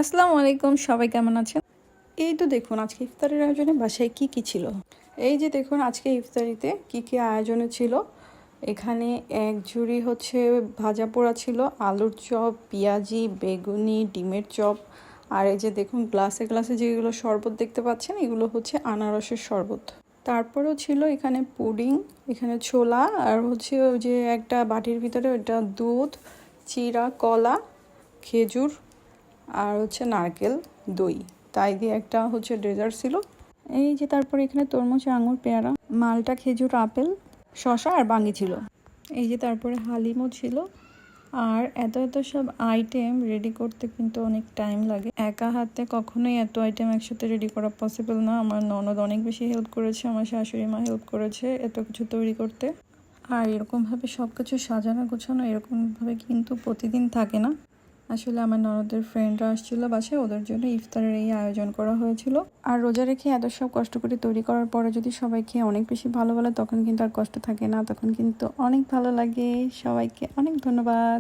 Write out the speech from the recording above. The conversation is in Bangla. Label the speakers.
Speaker 1: আসসালামু আলাইকুম, সবাই কেমন আছেন? এই তো দেখুন আজকে ইফতারের আয়োজনে বাসায় কি কি ছিল। এই যে দেখুন আজকে ইফতারিতে কি কি আয়োজনে ছিল। এখানে এক ঝুড়ি হচ্ছে ভাজা পোড়া ছিল, আলুর চপ, পেঁয়াজি, বেগুনি, ডিমের চপ। আর এই যে দেখুন গ্লাসে গ্লাসে যেগুলো শরবত দেখতে পাচ্ছেন, এগুলো হচ্ছে আনারসের শরবত। তারপরেও ছিল এখানে পুডিং, এখানে ছোলা, আর হচ্ছে ওই যে একটা বাটির ভিতরে ওটা দুধ, চিড়া, কলা, খেজুর, আর হচ্ছে নারকেল, দই, তাই দিয়ে একটা হচ্ছে ডেজার্ট ছিল। এই যে তারপরে এখানে তরমুজ, আঙুর, পেয়ারা, মালটা, খেজুর, আপেল, শসা আর বাঙ্গি ছিল। এই যে তারপরে হালিমও ছিল। আর এত এত সব আইটেম রেডি করতে কিন্তু অনেক টাইম লাগে, একা হাতে কখনোই এত আইটেম একসাথে রেডি করা পসিবল না। আমার ননদ অনেক বেশি হেল্প করেছে, আমার শাশুড়ি মা হেল্প করেছে এত কিছু তৈরি করতে। আর এরকমভাবে সব কিছু সাজানো গোছানো এরকমভাবে কিন্তু প্রতিদিন থাকে না। আসলে আমার ননদের ফ্রেন্ডরা আসছিল বাসায়, ওদের জন্য ইফতারের এই আয়োজন করা হয়েছিল। আর রোজা রেখে এত সব কষ্ট করে তৈরি করার পরে যদি সবাই খেয়ে অনেক বেশি ভালো বলে, তখন কিন্তু আর কষ্ট থাকে না, তখন কিন্তু অনেক ভালো লাগে। সবাইকে অনেক ধন্যবাদ।